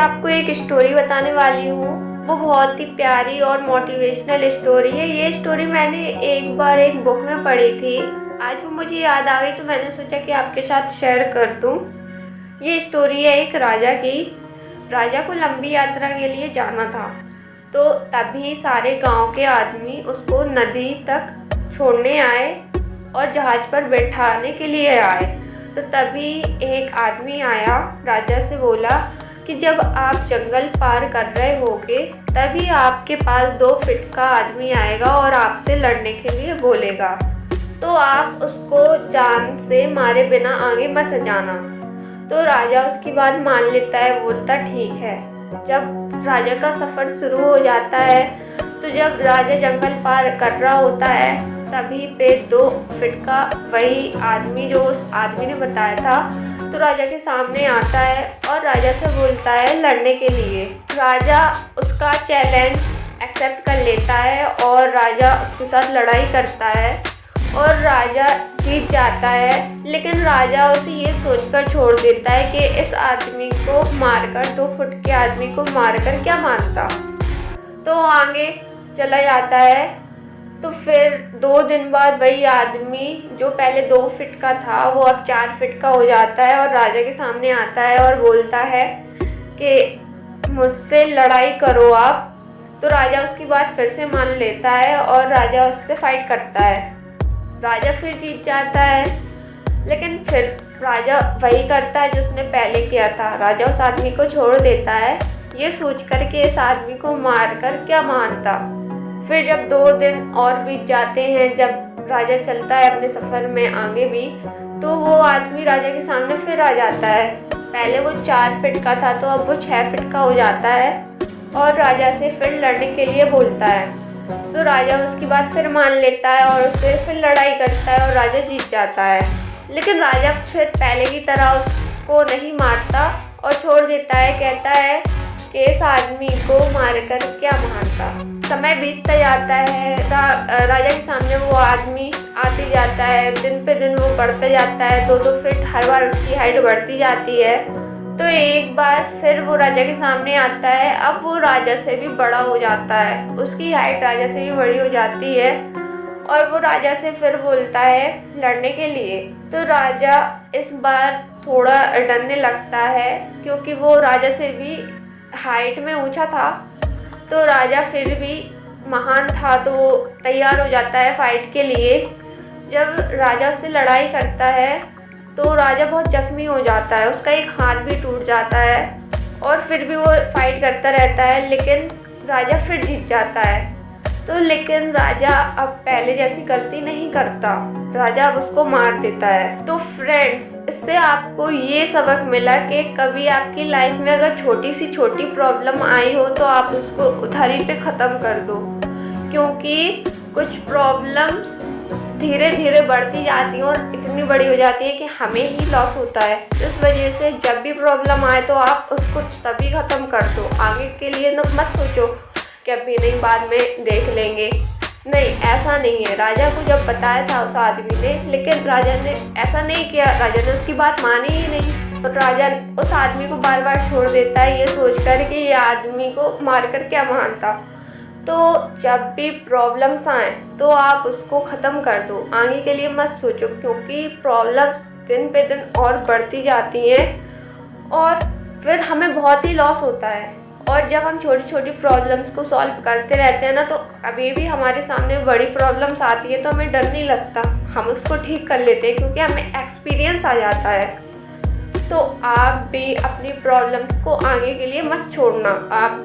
आपको एक स्टोरी बताने वाली हूँ। वो बहुत ही प्यारी और मोटिवेशनल स्टोरी है। ये स्टोरी मैंने एक बार एक बुक में पढ़ी थी। आज वो मुझे याद आ गई तो मैंने सोचा कि आपके साथ शेयर कर दूँ। ये स्टोरी है एक राजा की। राजा को लंबी यात्रा के लिए जाना था, तो तभी सारे गांव के आदमी उसको नदी तक छोड़ने आए और जहाज़ पर बैठाने के लिए आए। तो तभी एक आदमी आया, राजा से बोला कि जब आप जंगल पार कर रहे होगे तभी आपके पास 2 फीट का आदमी आएगा और आपसे लड़ने के लिए बोलेगा, तो आप उसको जान से मारे बिना आगे मत जाना। तो राजा उसकी बात मान लेता है, बोलता ठीक है। जब राजा का सफ़र शुरू हो जाता है तो जब राजा जंगल पार कर रहा होता है तभी पे 2 फीट का वही आदमी जो उस आदमी ने बताया था तो राजा के सामने आता है और राजा से बोलता है लड़ने के लिए। राजा उसका चैलेंज एक्सेप्ट कर लेता है और राजा उसके साथ लड़ाई करता है और राजा जीत जाता है। लेकिन राजा उसे ये सोचकर छोड़ देता है कि इस आदमी को मारकर 2 फुट के आदमी को मारकर क्या मानता, तो आगे चला जाता है। तो फिर 2 दिन बाद वही आदमी जो पहले 2 फीट का था वो अब 4 फीट का हो जाता है और राजा के सामने आता है और बोलता है कि मुझसे लड़ाई करो आप। तो राजा उसकी बात फिर से मान लेता है और राजा उससे फाइट करता है। राजा फिर जीत जाता है, लेकिन फिर राजा वही करता है जो उसने पहले किया था। राजा उस आदमी को छोड़ देता है ये सोचकर कि इस आदमी को मारकर क्या मानता। फिर जब 2 दिन और बीत जाते हैं, जब राजा चलता है अपने सफ़र में आगे भी, तो वो आदमी राजा के सामने फिर आ जाता है। पहले वो 4 फीट का था तो अब वो 6 फीट का हो जाता है और राजा से फिर लड़ने के लिए बोलता है। तो राजा उसकी बात फिर मान लेता है और उससे फिर लड़ाई करता है और राजा जीत जाता है। लेकिन राजा फिर पहले की तरह उसको नहीं मारता और छोड़ देता है, कहता है कि इस आदमी को मारकर क्या मारता। समय बीतता जाता है, राजा के सामने वो आदमी आते जाता है, दिन पे दिन वो बढ़ता जाता है। 2-2 फीट हर बार उसकी हाइट बढ़ती जाती है। तो एक बार फिर वो राजा के सामने आता है। अब वो राजा से भी बड़ा हो जाता है, उसकी हाइट राजा से भी बड़ी हो जाती है और वो राजा से फिर बोलता है लड़ने के लिए। तो राजा इस बार थोड़ा डरने लगता है क्योंकि वो राजा से भी हाइट में ऊंचा था। तो राजा फिर भी महान था तो वो तैयार हो जाता है फाइट के लिए। जब राजा उससे लड़ाई करता है तो राजा बहुत जख्मी हो जाता है, उसका एक हाथ भी टूट जाता है और फिर भी वो फाइट करता रहता है, लेकिन राजा फिर जीत जाता है। तो लेकिन राजा अब पहले जैसी गलती नहीं करता, राजा अब उसको मार देता है। तो फ्रेंड्स, इससे आपको ये सबक मिला कि कभी आपकी लाइफ में अगर छोटी सी छोटी प्रॉब्लम आई हो तो आप उसको उधारी पे ख़त्म कर दो, क्योंकि कुछ प्रॉब्लम्स धीरे धीरे बढ़ती जाती हैं और इतनी बड़ी हो जाती है कि हमें ही लॉस होता है। इस वजह से जब भी प्रॉब्लम आए तो आप उसको तभी ख़त्म कर दो। आगे के लिए मत सोचो कि अभी नहीं बाद में देख लेंगे, नहीं, ऐसा नहीं है। राजा को जब बताया था उस आदमी ने, लेकिन राजा ने ऐसा नहीं किया, राजा ने उसकी बात मानी ही नहीं और राजा उस आदमी को बार बार छोड़ देता है ये सोचकर कि ये आदमी को मारकर क्या मानता। तो जब भी प्रॉब्लम्स आए तो आप उसको ख़त्म कर दो, आगे के लिए मत सोचो, क्योंकि प्रॉब्लम्स दिन पे दिन और बढ़ती जाती हैं और फिर हमें बहुत ही लॉस होता है। और जब हम छोटी छोटी प्रॉब्लम्स को सॉल्व करते रहते हैं ना, तो अभी भी हमारे सामने बड़ी प्रॉब्लम्स आती है तो हमें डर नहीं लगता, हम उसको ठीक कर लेते हैं क्योंकि हमें एक्सपीरियंस आ जाता है। तो आप भी अपनी प्रॉब्लम्स को आगे के लिए मत छोड़ना। आप